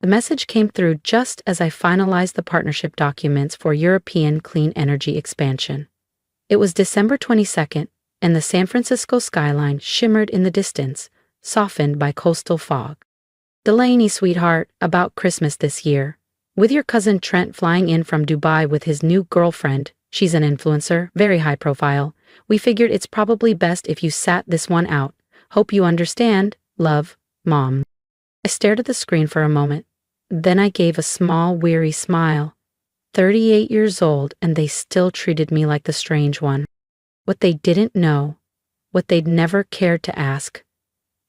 The message came through just as I finalized the partnership documents for European clean energy expansion. It was December 22nd, and the San Francisco skyline shimmered in the distance, softened by coastal fog. Delaney, sweetheart, about Christmas this year. With your cousin Trent flying in from Dubai with his new girlfriend, she's an influencer, very high profile, we figured it's probably best if you sat this one out. Hope you understand. Love, Mom. I stared at the screen for a moment. Then I gave a small, weary smile. 38 years old, and they still treated me like the strange one. What they didn't know, what they'd never cared to ask,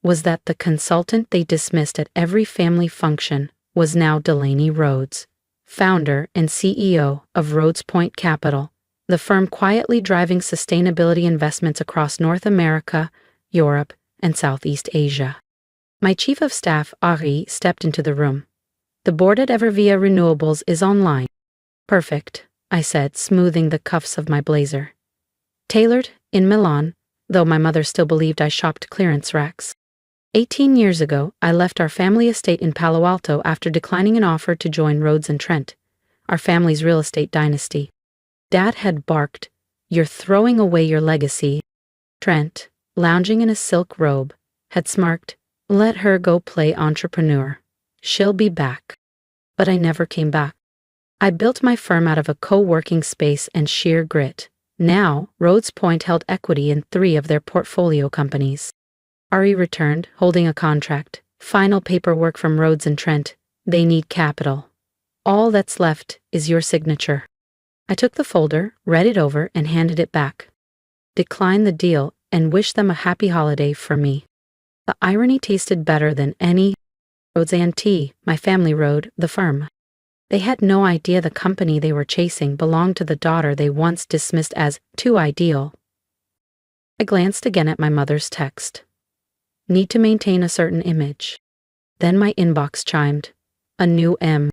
was that the consultant they dismissed at every family function was now Delaney Rhodes, founder and CEO of Rhodes Point Capital, the firm quietly driving sustainability investments across North America, Europe, and Southeast Asia. My chief of staff, Ari, stepped into the room. The board at Evervia Renewables is online. Perfect, I said, smoothing the cuffs of my blazer. Tailored, in Milan, though my mother still believed I shopped clearance racks. 18 years ago, I left our family estate in Palo Alto after declining an offer to join Rhodes and Trent, our family's real estate dynasty. Dad had barked, "You're throwing away your legacy." Trent, lounging in a silk robe, had smirked, "Let her go play entrepreneur. She'll be back." But I never came back. I built my firm out of a co-working space and sheer grit. Now, Rhodes Point held equity in 3 of their portfolio companies. Ari returned, holding a contract. "Final paperwork from Rhodes and Trent. They need capital. All that's left is your signature." I took the folder, read it over, and handed it back. Decline the deal and wish them a happy holiday for me. The irony tasted better than any Rhodes & my family rode the firm. They had no idea the company they were chasing belonged to the daughter they once dismissed as too ideal. I glanced again at my mother's text. Need to maintain a certain image. Then my inbox chimed. A new M.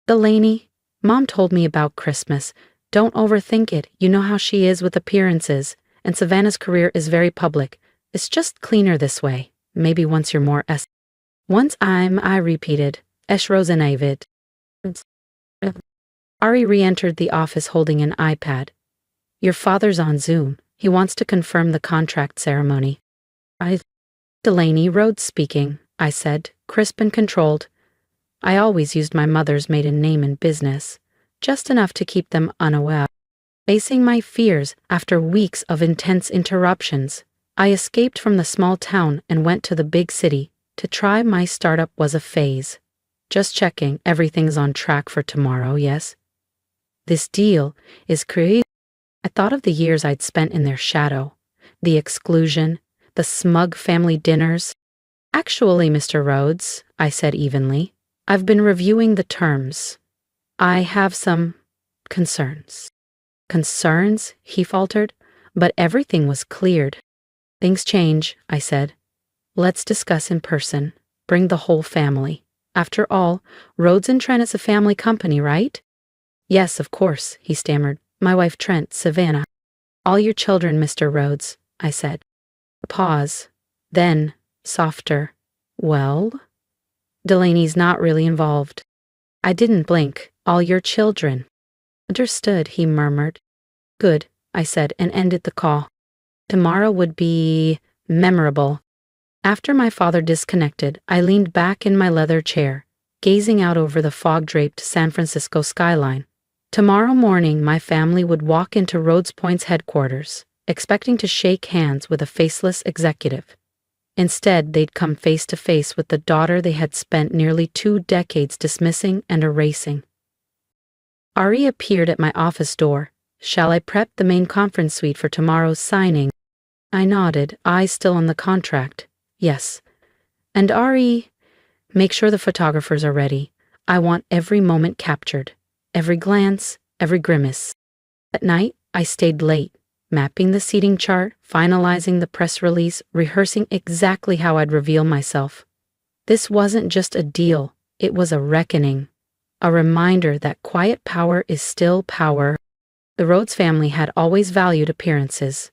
Delaney, Mom told me about Christmas. Don't overthink it. You know how she is with appearances. And Savannah's career is very public. It's just cleaner this way. Maybe once you're more Once I repeated. Rosenavid. Ari re-entered the office holding an iPad. Your father's on Zoom. He wants to confirm the contract ceremony. Delaney Rhodes speaking, I said, crisp and controlled. I always used my mother's maiden name in business, just enough to keep them unaware. Facing my fears after weeks of intense interruptions, I escaped from the small town and went to the big city to try my startup was a phase. Just checking everything's on track for tomorrow, yes? This deal is crazy. I thought of the years I'd spent in their shadow, the exclusion, the smug family dinners. Actually, Mr. Rhodes, I said evenly, I've been reviewing the terms. I have some concerns. Concerns? He faltered, but everything was cleared. Things change, I said. Let's discuss in person. Bring the whole family. After all, Rhodes and Trent is a family company, right? Yes, of course, he stammered. My wife Trent, Savannah. All your children, Mr. Rhodes, I said. A pause. Then, softer. Well? Delaney's not really involved. I didn't blink. All your children. Understood, he murmured. Good, I said, and ended the call. Tomorrow would be memorable. After my father disconnected, I leaned back in my leather chair, gazing out over the fog-draped San Francisco skyline. Tomorrow morning, my family would walk into Rhodes Point's headquarters, expecting to shake hands with a faceless executive. Instead, they'd come face to face with the daughter they had spent nearly 2 decades dismissing and erasing. Ari appeared at my office door. Shall I prep the main conference suite for tomorrow's signing? I nodded, eyes still on the contract. Yes. And Ari, make sure the photographers are ready. I want every moment captured. Every glance, every grimace. At night, I stayed late, mapping the seating chart, finalizing the press release, rehearsing exactly how I'd reveal myself. This wasn't just a deal, it was a reckoning. A reminder that quiet power is still power. The Rhodes family had always valued appearances.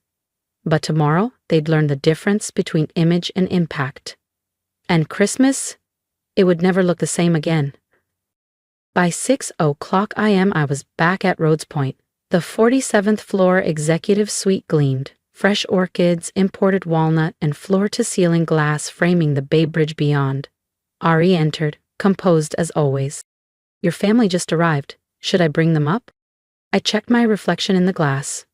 But tomorrow, they'd learn the difference between image and impact. And Christmas? It would never look the same again. By 6:00 a.m. I was back at Rhodes Point. The 47th floor executive suite gleamed, fresh orchids, imported walnut, and floor-to-ceiling glass framing the Bay Bridge beyond. Ari entered, composed as always. "Your family just arrived. Should I bring them up?" I checked my reflection in the glass.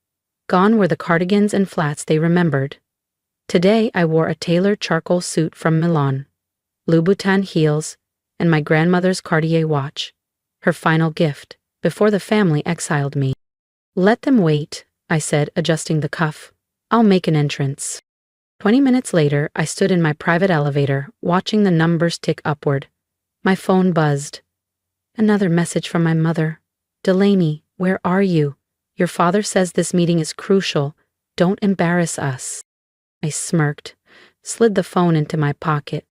Gone were the cardigans and flats they remembered. Today I wore a tailored charcoal suit from Milan, Louboutin heels, and my grandmother's Cartier watch, her final gift, before the family exiled me. "Let them wait," I said, adjusting the cuff. "I'll make an entrance." 20 minutes later, I stood in my private elevator, watching the numbers tick upward. My phone buzzed. Another message from my mother. "Delaney, where are you? Your father says this meeting is crucial. Don't embarrass us." I smirked, slid the phone into my pocket.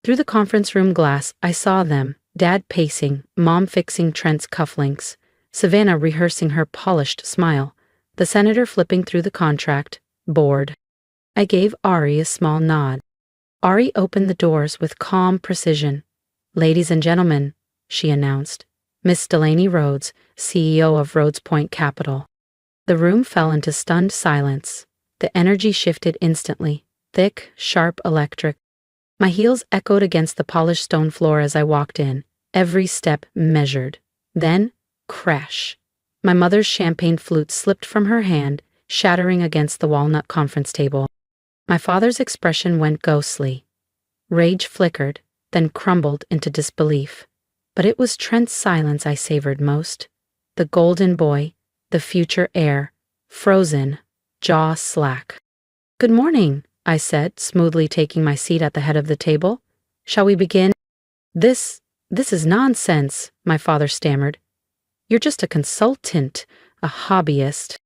Through the conference room glass, I saw them, Dad pacing, Mom fixing Trent's cufflinks, Savannah rehearsing her polished smile, the senator flipping through the contract, bored. I gave Ari a small nod. Ari opened the doors with calm precision. "Ladies and gentlemen," she announced, "Miss Delaney Rhodes, CEO of Rhodes Point Capital." The room fell into stunned silence. The energy shifted instantly, thick, sharp, electric. My heels echoed against the polished stone floor as I walked in, every step measured. Then, crash. My mother's champagne flute slipped from her hand, shattering against the walnut conference table. My father's expression went ghostly. Rage flickered, then crumbled into disbelief. But it was Trent's silence I savored most. The golden boy, the future heir, frozen, jaw slack. "Good morning," I said, smoothly taking my seat at the head of the table. "Shall we begin?" This is nonsense," my father stammered. "You're just a consultant, a hobbyist."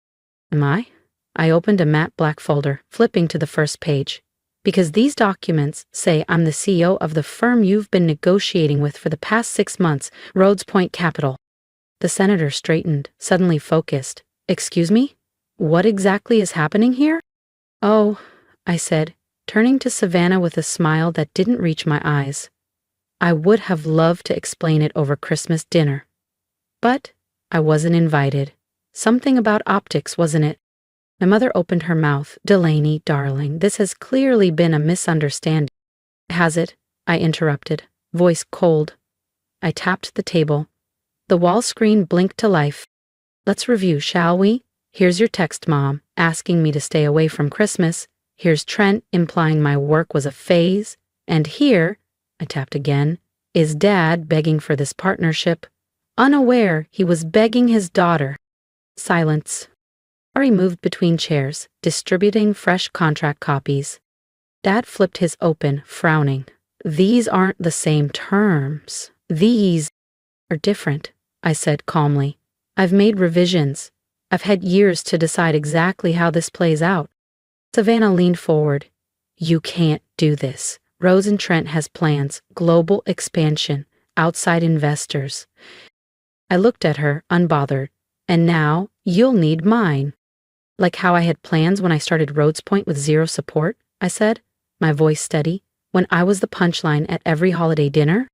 "Am I?" I opened a matte black folder, flipping to the first page. "Because these documents say I'm the CEO of the firm you've been negotiating with for the past 6 months, Rhodes Point Capital." The senator straightened, suddenly focused. "Excuse me? What exactly is happening here?" "Oh," I said, turning to Savannah with a smile that didn't reach my eyes. I would have loved to explain it over Christmas dinner. But I wasn't invited. Something about optics, wasn't it? My mother opened her mouth. "Delaney, darling, this has clearly been a misunderstanding." "Has it?" I interrupted, voice cold. I tapped the table. The wall screen blinked to life. "Let's review, shall we? Here's your text, Mom, asking me to stay away from Christmas. Here's Trent implying my work was a phase. And here," I tapped again, "is Dad begging for this partnership, unaware he was begging his daughter." Silence. Ari moved between chairs, distributing fresh contract copies. Dad flipped his open, frowning. "These aren't the same terms. These are different," I said calmly. "I've made revisions. I've had years to decide exactly how this plays out." Savannah leaned forward. "You can't do this. Rhodes and Trent has plans, global expansion, outside investors." I looked at her, unbothered. "And now, you'll need mine." "Like how I had plans when I started Rhodes Point with zero support," I said, my voice steady, "when I was the punchline at every holiday dinner?"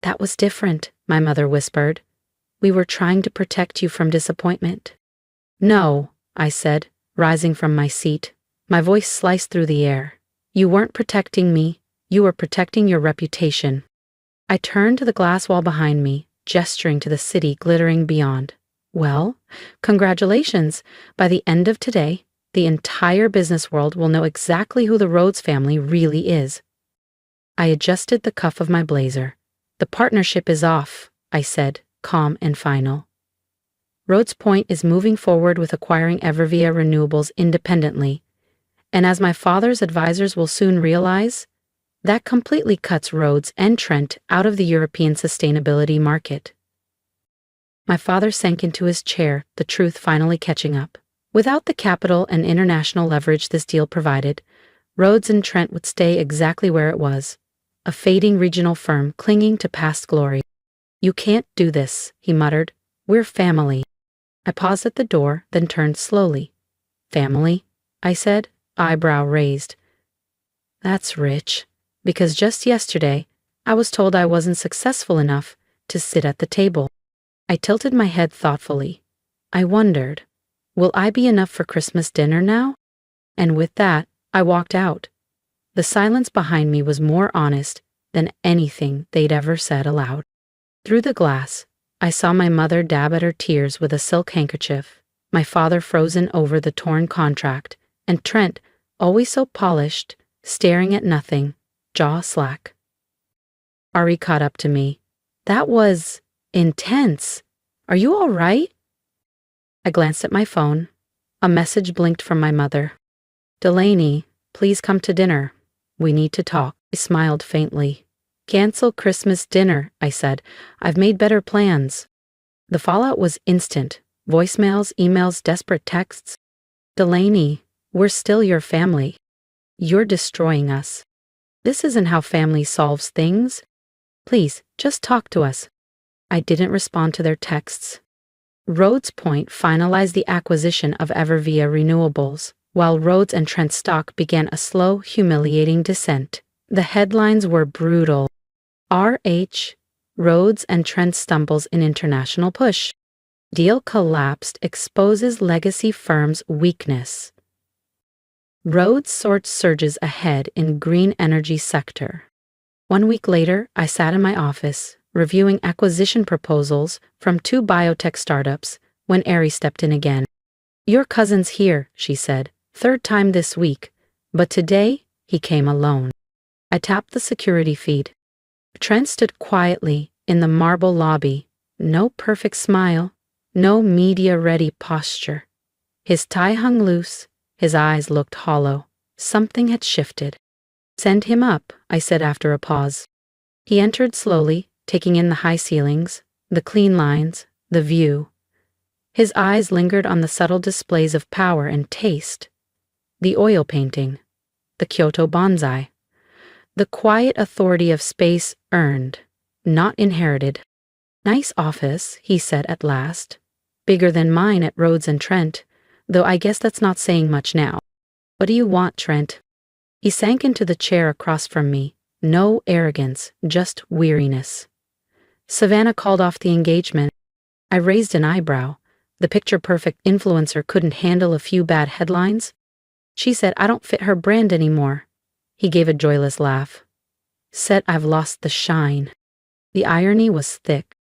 "That was different," my mother whispered. "We were trying to protect you from disappointment." "No," I said, rising from my seat. My voice sliced through the air. "You weren't protecting me. You were protecting your reputation." I turned to the glass wall behind me, gesturing to the city glittering beyond. "Well, congratulations. By the end of today, the entire business world will know exactly who the Rhodes family really is." I adjusted the cuff of my blazer. "The partnership is off," I said, calm and final. Rhodes Point is moving forward with acquiring Evervia Renewables independently. And as my father's advisors will soon realize, that completely cuts Rhodes and Trent out of the European sustainability market. My father sank into his chair, the truth finally catching up. Without the capital and international leverage this deal provided, Rhodes and Trent would stay exactly where it was, a fading regional firm clinging to past glory. "You can't do this," he muttered. "We're family." I paused at the door, then turned slowly. "Family?" I said, eyebrow raised. "That's rich, because just yesterday I was told I wasn't successful enough to sit at the table." I tilted my head thoughtfully. I wondered, will I be enough for Christmas dinner now? And with that, I walked out. The silence behind me was more honest than anything they'd ever said aloud. Through the glass, I saw my mother dab at her tears with a silk handkerchief, my father frozen over the torn contract, and Trent, always so polished, staring at nothing, jaw slack. Ari caught up to me. That was intense. Are you all right? I glanced at my phone. A message blinked from my mother. Delaney, please come to dinner. We need to talk. I smiled faintly. Cancel Christmas dinner, I said. I've made better plans. The fallout was instant. Voicemails, emails, desperate texts. Delaney, we're still your family. You're destroying us. This isn't how family solves things. Please, just talk to us. I didn't respond to their texts. Rhodes Point finalized the acquisition of Evervia Renewables, while Rhodes and Trent stock began a slow, humiliating descent. The headlines were brutal. RH, Rhodes and Trent stumbles in international push. Deal collapsed, exposes legacy firm's weakness. Rhodes sorts surges ahead in green energy sector. 1 week later, I sat in my office, reviewing acquisition proposals from 2 biotech startups, when Ari stepped in again. Your cousin's here, she said, 3rd time this week, but today, he came alone. I tapped the security feed. Trent stood quietly in the marble lobby, no perfect smile, no media-ready posture. His tie hung loose, his eyes looked hollow. Something had shifted. Send him up, I said after a pause. He entered slowly, taking in the high ceilings, the clean lines, the view. His eyes lingered on the subtle displays of power and taste. The oil painting, the Kyoto bonsai, the quiet authority of space earned, not inherited. Nice office, he said at last. Bigger than mine at Rhodes and Trent, though I guess that's not saying much now. What do you want, Trent? He sank into the chair across from me. No arrogance, just weariness. Savannah called off the engagement. I raised an eyebrow. The picture-perfect influencer couldn't handle a few bad headlines. She said I don't fit her brand anymore. He gave a joyless laugh. Said I've lost the shine. The irony was thick.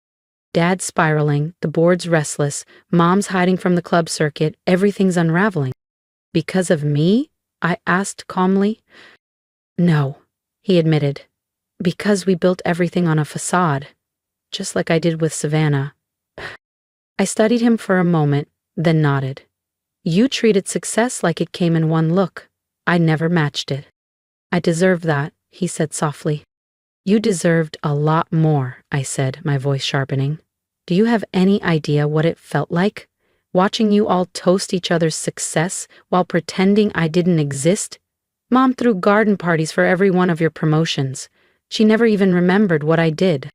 Dad's spiraling, the board's restless, Mom's hiding from the club circuit, everything's unraveling. Because of me? I asked calmly. No, he admitted. Because we built everything on a facade, just like I did with Savannah. I studied him for a moment, then nodded. You treated success like it came in one look. I never matched it. I deserve that, he said softly. You deserved a lot more, I said, my voice sharpening. Do you have any idea what it felt like? Watching you all toast each other's success while pretending I didn't exist? Mom threw garden parties for every one of your promotions. She never even remembered what I did.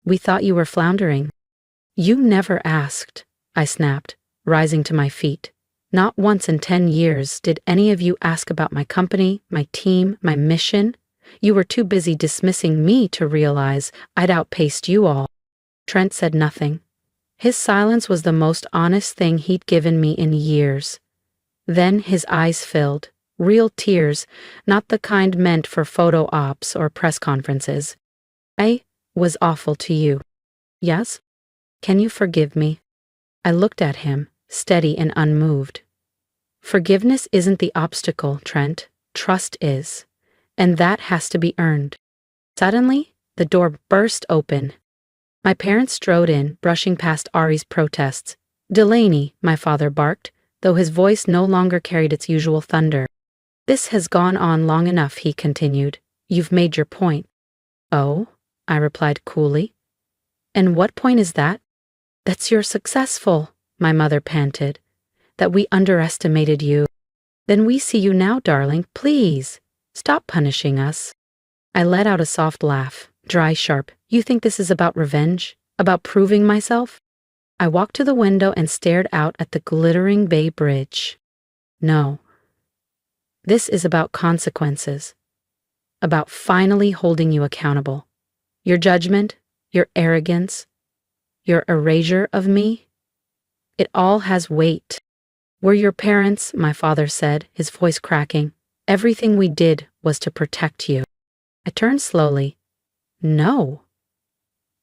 We thought you were floundering. You never asked, I snapped, rising to my feet. Not once in 10 years did any of you ask about my company, my team, my mission. You were too busy dismissing me to realize I'd outpaced you all. Trent said nothing. His silence was the most honest thing he'd given me in years. Then his eyes filled, real tears, not the kind meant for photo ops or press conferences. I was awful to you. Yes? Can you forgive me? I looked at him, steady and unmoved. Forgiveness isn't the obstacle, Trent. Trust is. And that has to be earned. Suddenly, the door burst open. My parents strode in, brushing past Ari's protests. Delaney, my father barked, though his voice no longer carried its usual thunder. This has gone on long enough, he continued. You've made your point. Oh, I replied coolly. And what point is that? That's you're successful, my mother panted. That we underestimated you. Then we see you now, darling. Please, stop punishing us. I let out a soft laugh, dry, sharp. You think this is about revenge? About proving myself? I walked to the window and stared out at the glittering Bay Bridge. No. This is about consequences. About finally holding you accountable. Your judgment, your arrogance, Your erasure of me? It all has weight. We're your parents, my father said, his voice cracking. Everything we did was to protect you. I turned slowly. No.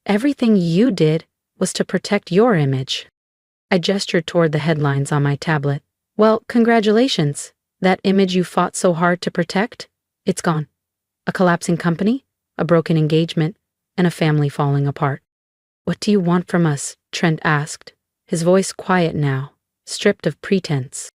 Everything you did was to protect your image. I gestured toward the headlines on my tablet. Well, congratulations. That image you fought so hard to protect? It's gone. A collapsing company, a broken engagement, and a family falling apart. What do you want from us? Trent asked, his voice quiet now, stripped of pretense.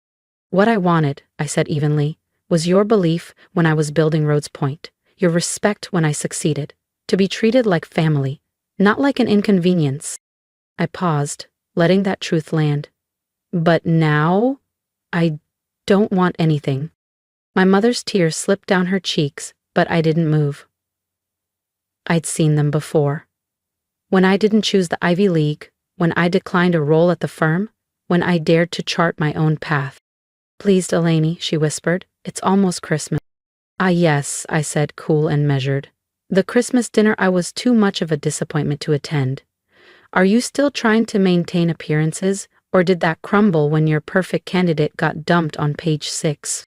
What I wanted, I said evenly, was your belief when I was building Rhodes Point, your respect when I succeeded, to be treated like family, not like an inconvenience. I paused, letting that truth land. But now, I don't want anything. My mother's tears slipped down her cheeks, but I didn't move. I'd seen them before. When I didn't choose the Ivy League, when I declined a role at the firm, when I dared to chart my own path. Please, Delaney, she whispered, it's almost Christmas. Ah, yes, I said, cool and measured. The Christmas dinner I was too much of a disappointment to attend. Are you still trying to maintain appearances, or did that crumble when your perfect candidate got dumped on page 6?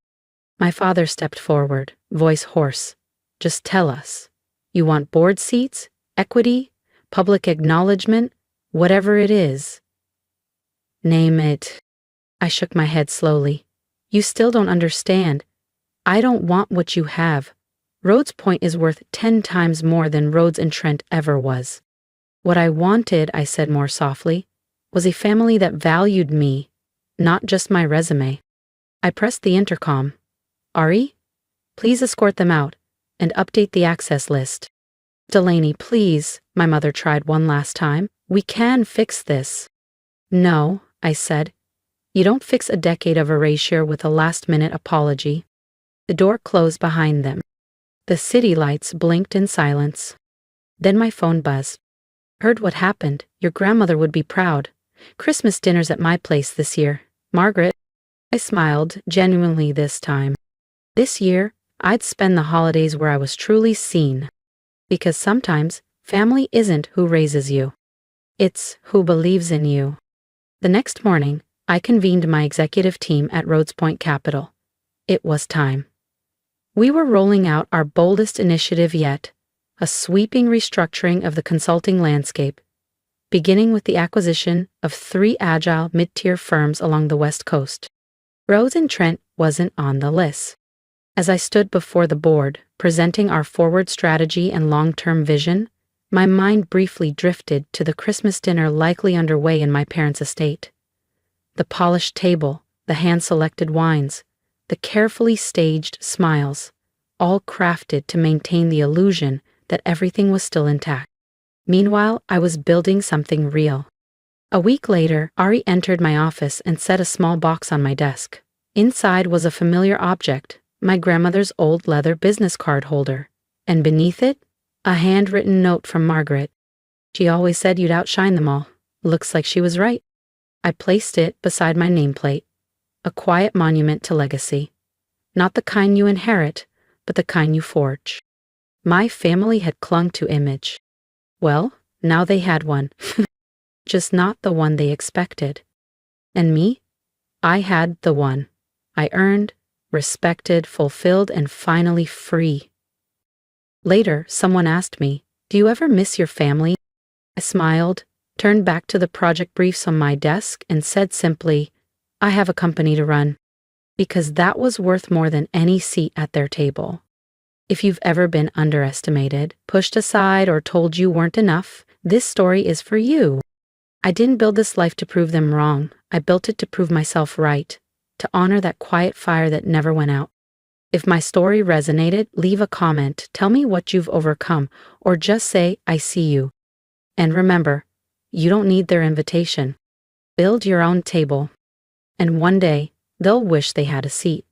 My father stepped forward, voice hoarse. Just tell us. You want board seats, equity, public acknowledgement, whatever it is. Name it. I shook my head slowly. You still don't understand. I don't want what you have. Rhodes Point is worth 10 times more than Rhodes and Trent ever was. What I wanted, I said more softly, was a family that valued me, not just my resume. I pressed the intercom. Ari? Please escort them out and update the access list. Delaney, please, my mother tried one last time. We can fix this. No, I said. You don't fix a decade of erasure with a last-minute apology. The door closed behind them. The city lights blinked in silence. Then my phone buzzed. Heard what happened. Your grandmother would be proud. Christmas dinner's at my place this year. Margaret. I smiled, genuinely this time. This year, I'd spend the holidays where I was truly seen. Because sometimes, family isn't who raises you. It's who believes in you. The next morning, I convened my executive team at Rhodes Point Capital. It was time. We were rolling out our boldest initiative yet, a sweeping restructuring of the consulting landscape, beginning with the acquisition of 3 agile mid-tier firms along the West Coast. Rhodes and Trent wasn't on the list. As I stood before the board, presenting our forward strategy and long-term vision, my mind briefly drifted to the Christmas dinner likely underway in my parents' estate. The polished table, the hand-selected wines, the carefully staged smiles, all crafted to maintain the illusion that everything was still intact. Meanwhile, I was building something real. A week later, Ari entered my office and set a small box on my desk. Inside was a familiar object, my grandmother's old leather business card holder, and beneath it, a handwritten note from Margaret. She always said you'd outshine them all. Looks like she was right. I placed it beside my nameplate, a quiet monument to legacy. Not the kind you inherit, but the kind you forge. My family had clung to image. Well, now they had one. Just not the one they expected. And me? I had the one. I earned, respected, fulfilled, and finally free. Later, someone asked me, "Do you ever miss your family?" I smiled, turned back to the project briefs on my desk, and said simply, "I have a company to run." Because that was worth more than any seat at their table. If you've ever been underestimated, pushed aside, or told you weren't enough, this story is for you. I didn't build this life to prove them wrong. I built it to prove myself right, to honor that quiet fire that never went out. If my story resonated, leave a comment, tell me what you've overcome, or just say, "I see you." And remember, you don't need their invitation. Build your own table. And one day, they'll wish they had a seat.